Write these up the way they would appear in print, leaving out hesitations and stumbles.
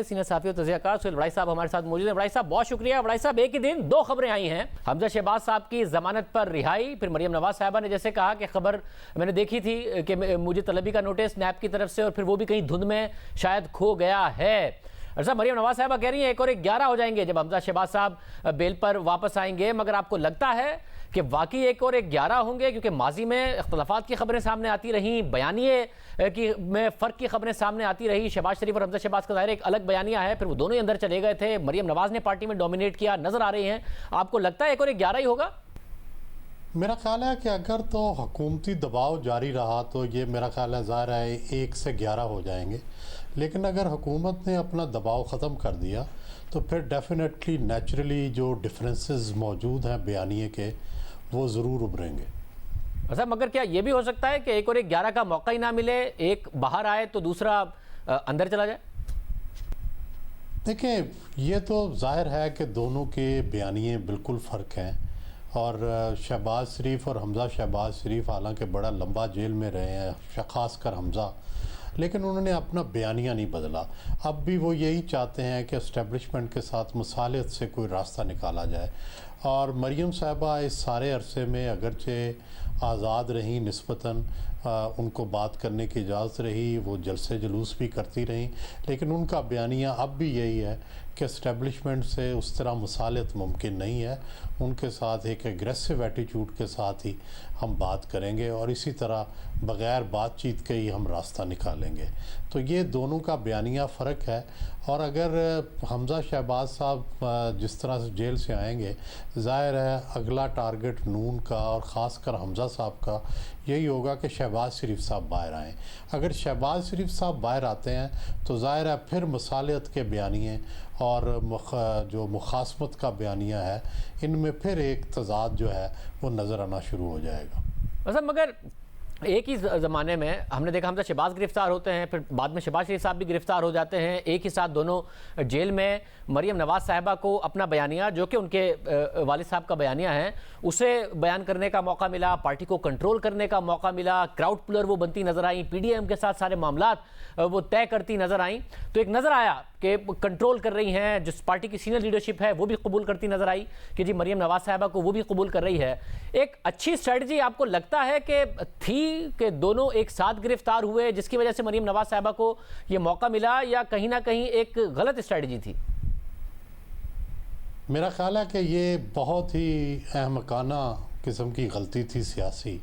Senior साफी और तज़कियाकार सुहेल वड़ाई साहब हमारे साथ मौजूद हैं। वड़ाई साहब बहुत शुक्रिया। वड़ाई साहब, एक ही दिन दो खबरें आई हैं, हमजा शहबाज साहब की जमानत पर रिहाई, फिर मरियम नवाज साहबा ने जैसे कहा कि खबर मैंने देखी थी कि मुझे तलबी का नोटिस नैब की तरफ से, और फिर वो भी कहीं धुंध में शायद खो गया है। अच्छा, मरियम नवाज साहबा कह रही हैं 1 और 1 11 हो जाएंगे जब हमजा शहबाज साहब बेल पर वापस आएंगे, मगर आपको लगता है कि वाकई 1 और 1 11 होंगे? क्योंकि माजी में इख्तलाफात की खबरें सामने आती रहीं, बयानिए की में फ़र्क की खबरें सामने आती रही। शहबाज शरीफ और हमजा शहबाज का ज़ाहिर एक अलग बयानिया है, फिर वो दोनों ही अंदर चले गए थे। मरियम नवाज ने पार्टी में डोमिनेट किया नजर आ रही हैं। आपको लगता है 1 और 1 11 ही होगा? मेरा ख्याल है कि अगर तो हुकूमती दबाव जारी रहा तो ये मेरा ख्याल है ज़ाहिर है 1 से 11 हो जाएंगे, लेकिन अगर हुकूमत ने अपना दबाव ख़त्म कर दिया तो फिर डेफिनेटली नेचुरली जो डिफरेंसेस मौजूद हैं बयानिए के वो ज़रूर उभरेंगे। अच्छा, मगर क्या ये भी हो सकता है कि 1 और 1 11 का मौका ही ना मिले, एक बाहर आए तो दूसरा अंदर चला जाए? देखें, ये तो जाहिर है कि दोनों के बयानिए बिल्कुल फ़र्क हैं, और शहबाज शरीफ और हमजा शहबाज शरीफ हालांकि बड़ा लंबा जेल में रहे हैं, ख़ासकर हमजा, लेकिन उन्होंने अपना बयानिया नहीं बदला। अब भी वो यही चाहते हैं कि इस्टेब्लिशमेंट के साथ मुसालियत से कोई रास्ता निकाला जाए। और मरियम साहबा इस सारे अरसे में अगरचे आज़ाद रहीं निस्बतन, उनको बात करने की इजाज़त रही, वो जलसे जुलूस भी करती रहीं, लेकिन उनका बयानिया अब भी यही है कि इस्टेब्लिशमेंट से उस तरह मुसालियत मुमकिन नहीं है। उनके साथ एक एग्रेसिव एटीट्यूड के साथ ही हम बात करेंगे और इसी तरह बग़ैर बातचीत के ही हम रास्ता निकालेंगे। तो ये दोनों का बयानिया फ़र्क है। और अगर हमजा शहबाज साहब जिस तरह से जेल से आएंगे, ज़ाहिर है अगला टारगेट नून का और ख़ासकर हमजा साहब का यही होगा कि शहबाज शरीफ साहब बाहर आएँ। अगर शहबाज शरीफ साहब बाहर आते हैं तो ज़ाहिर है फिर मसालियत के बयानिए और जो मुखासमत का बयानिया है, इनमें फिर एक तज़ाद जो है वो नज़र आना शुरू हो जाएगा। अच्छा, मगर एक ही ज़माने में हमने देखा हमजा शहबाज गिरफ्तार होते हैं, फिर बाद में शहबाज शरीफ साहब भी गिरफ्तार हो जाते हैं, एक ही साथ दोनों जेल में। मरियम नवाज साहिबा को अपना बयानिया, जो कि उनके वालिद साहब का बयानिया है, उसे बयान करने का मौका मिला, पार्टी को कंट्रोल करने का मौका मिला, क्राउड पुलर वो बनती नज़र आई, PDM के साथ सारे मामलात वो तय करती नज़र आई। तो एक नज़र आया कि कंट्रोल कर रही हैं, जिस पार्टी की सीनियर लीडरशिप है वो भी कबूल करती नज़र आई कि जी मरियम नवाज साहिबा को वो भी कबूल कर रही है। एक अच्छी स्ट्रेटजी आपको लगता है कि थी कि दोनों एक साथ गिरफ्तार हुए जिसकी वजह से मरियम नवाज साहिबा को ये मौका मिला, या कहीं ना कहीं एक गलत स्ट्रेटजी थी? मेरा ख्याल है कि ये बहुत ही अहमकाना किस्म की गलती थी सियासी,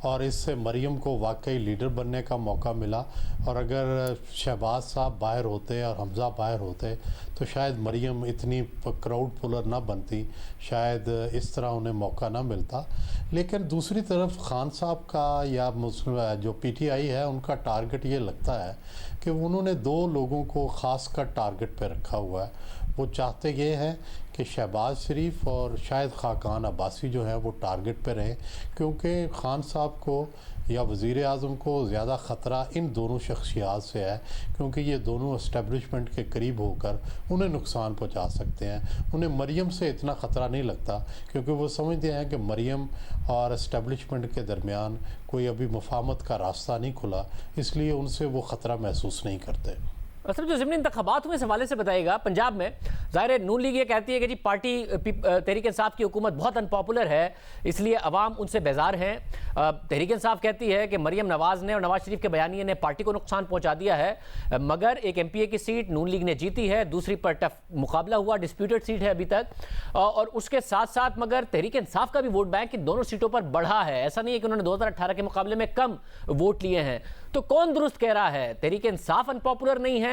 और इससे मरियम को वाकई लीडर बनने का मौका मिला। और अगर शहबाज साहब बाहर होते और हमजा बाहर होते तो शायद मरियम इतनी क्राउड पुलर ना बनती, शायद इस तरह उन्हें मौका ना मिलता। लेकिन दूसरी तरफ खान साहब का या जो PTI है उनका टारगेट ये लगता है कि उन्होंने 2 लोगों को ख़ास कर टारगेट पे रखा हुआ है। वो चाहते ये हैं कि शहबाज शरीफ और शायद खाकान अब्बासी जो है वो टारगेट पे रहें, क्योंकि खान साहब को या वज़ीर आज़म को ज़्यादा ख़तरा इन दोनों शख्सियात से है, क्योंकि ये दोनों इस्टेब्लिशमेंट के करीब होकर उन्हें नुकसान पहुंचा सकते हैं। उन्हें मरियम से इतना ख़तरा नहीं लगता, क्योंकि वो समझते हैं कि मरियम और इस्टेब्लिशमेंट के दरमियान कोई अभी मुफाहमत का रास्ता नहीं खुला, इसलिए उनसे वो ख़तरा महसूस नहीं करते। असल जो ज़िमनी इंतखाबात हुए इस हवाले से बताइएगा। पंजाब में ज़ाहिर है नून लीग ये कहती है कि जी पार्टी तहरीक इंसाफ की हुकूमत बहुत अनपॉपुलर है, इसलिए अवाम उनसे बेजार हैं। तहरीक इंसाफ कहती है कि मरियम नवाज़ ने और नवाज शरीफ के बयानिए ने पार्टी को नुकसान पहुंचा दिया है, मगर एक MPA की सीट नून लीग ने जीती है, दूसरी पर टफ मुकाबला हुआ, डिस्प्यूटेड सीट है अभी तक। और उसके साथ साथ मगर तहरीक इंसाफ का भी वोट बैंक इन दोनों सीटों पर बढ़ा है। ऐसा नहीं है कि उन्होंने 2018 के मुकाबले में कम वोट लिए हैं। तो कौन दुरुस्त कह रहा है? तहरीक इंसाफ अनपॉपुलर नहीं है,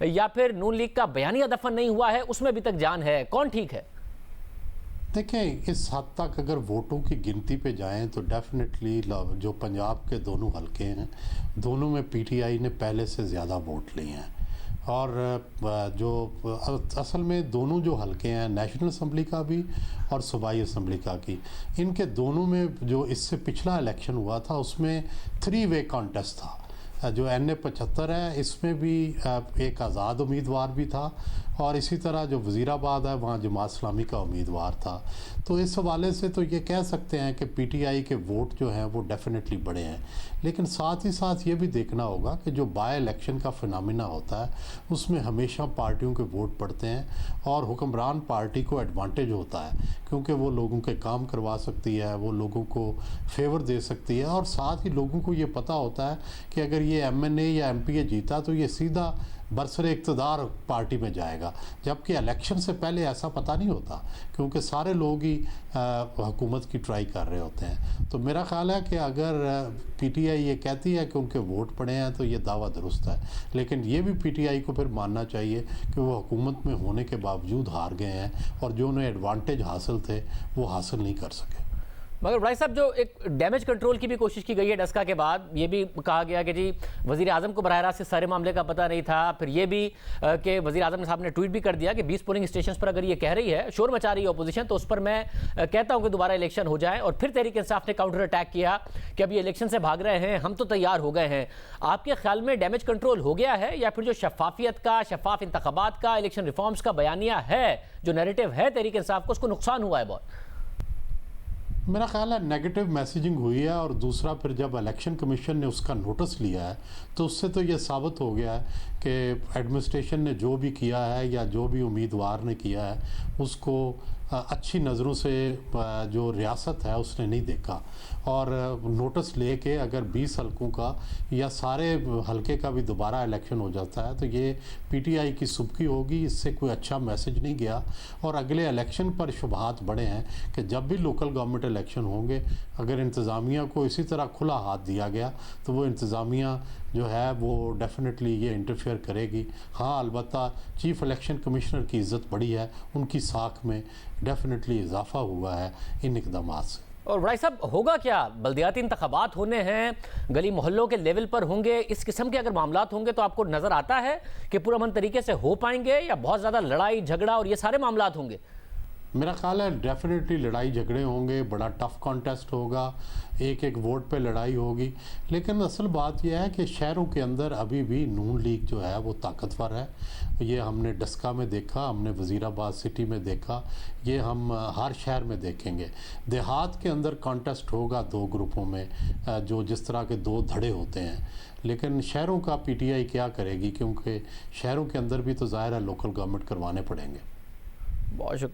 या फिर नून लीग का बयानिया दफन नहीं हुआ है, उसमें अभी तक जान है? कौन ठीक है? देखें, इस हद तक अगर वोटों की गिनती पे जाएं तो डेफिनेटली जो पंजाब के दोनों हलके हैं, दोनों में PTI ने पहले से ज़्यादा वोट लिए हैं। और जो असल में दोनों जो हलके हैं, नेशनल असम्बली का भी और सूबाई असम्बली का की, इनके दोनों में जो इससे पिछला इलेक्शन हुआ था उसमें 3 वे कॉन्टेस्ट था। जो NA-75 है इसमें भी एक आज़ाद उम्मीदवार भी था और इसी तरह जो वज़ीराबाद है वहाँ जमात इस्लामी का उम्मीदवार था। तो इस हवाले से तो ये कह सकते हैं कि PTI के वोट जो हैं वो डेफिनेटली बढ़े हैं, लेकिन साथ ही साथ ये भी देखना होगा कि जो बाय इलेक्शन का फिनोमिना होता है उसमें हमेशा पार्टियों के वोट पड़ते हैं और हुक्मरान पार्टी को एडवांटेज होता है क्योंकि वो लोगों के काम करवा सकती है, वो लोगों को फेवर दे सकती है और साथ ही लोगों को ये पता होता है कि अगर ये MNA या MPA जीता तो ये सीधा बरसरे इक़्तिदार पार्टी में जाएगा, जबकि इलेक्शन से पहले ऐसा पता नहीं होता क्योंकि सारे लोग ही हुकूमत की ट्राई कर रहे होते हैं। तो मेरा ख़्याल है कि अगर PTI ये कहती है कि उनके वोट पड़े हैं तो ये दावा दुरुस्त है, लेकिन ये भी PTI को फिर मानना चाहिए कि वो हुकूमत में होने के बावजूद हार गए हैं और जो उन्हें एडवांटेज हासिल थे वो हासिल नहीं कर सके। मगर भाई साहब, जो एक डैमेज कंट्रोल की भी कोशिश की गई है डस्का के बाद, ये भी कहा गया कि जी वज़ीर आज़म को बराह रास्त सारे मामले का पता नहीं था। फिर ये भी कि वज़ीर आज़म साहब ने ट्वीट भी कर दिया कि 20 पोलिंग स्टेशन पर अगर ये कह रही है, शोर मचा रही है अपोजिशन, तो उस पर मैं कहता हूँ कि दोबारा इलेक्शन हो जाए। और फिर तहरीक इंसाफ ने काउंटर अटैक किया कि अब ये इलेक्शन से भाग रहे हैं, हम तो तैयार हो गए हैं। आपके ख्याल में डैमेज कंट्रोल हो गया है या फिर जो शफाफियत का, शफाफ इंतखाबात का, इलेक्शन रिफॉर्म्स का बयानिया है, जो नैरेटिव है तहरीक इंसाफ को, उसको नुकसान हुआ है बहुत? मेरा ख्याल है नेगेटिव मैसेजिंग हुई है और दूसरा फिर जब इलेक्शन कमीशन ने उसका नोटिस लिया है तो उससे तो ये साबित हो गया है कि एडमिनिस्ट्रेशन ने जो भी किया है या जो भी उम्मीदवार ने किया है उसको अच्छी नज़रों से जो रियासत है उसने नहीं देखा और नोटिस लेके अगर 20 हलकों का या सारे हलके का भी दोबारा इलेक्शन हो जाता है तो ये PTI की सुबकी होगी, इससे कोई अच्छा मैसेज नहीं गया। और अगले इलेक्शन पर शुबहात बढ़े हैं कि जब भी लोकल गवर्नमेंट इलेक्शन होंगे अगर इंतज़ामिया को इसी तरह खुला हाथ दिया गया तो वो इंतज़ामिया जो है वो डेफिनेटली ये इंटरफेयर करेगी। हाँ, अलबत्ता चीफ इलेक्शन कमिश्नर की इज़्ज़त बढ़ी है, उनकी साख में डेफिनेटली इजाफा हुआ है इन इक़दाम से। और भाई साहब, होगा क्या? बल्दियाती इंतखाबात होने हैं, गली मोहल्लों के लेवल पर होंगे, इस किस्म के अगर मामलात होंगे तो आपको नज़र आता है कि पुरअमन तरीके से हो पाएंगे या बहुत ज़्यादा लड़ाई झगड़ा और ये सारे मामलात होंगे? मेरा ख्याल है डेफिनेटली लड़ाई झगड़े होंगे, बड़ा टफ कॉन्टेस्ट होगा, एक एक वोट पे लड़ाई होगी, लेकिन असल बात यह है कि शहरों के अंदर अभी भी नून लीग जो है वो ताकतवर है। ये हमने डस्का में देखा, हमने वज़ीराबाद सिटी में देखा, ये हम हर शहर में देखेंगे। देहात के अंदर कॉन्टेस्ट होगा दो ग्रुपों में, जो जिस तरह के दो धड़े होते हैं, लेकिन शहरों का PTI क्या करेगी क्योंकि शहरों के अंदर भी तो ज़ाहिर है लोकल गवर्नमेंट करवाने पड़ेंगे। बहुत शुक्रिया।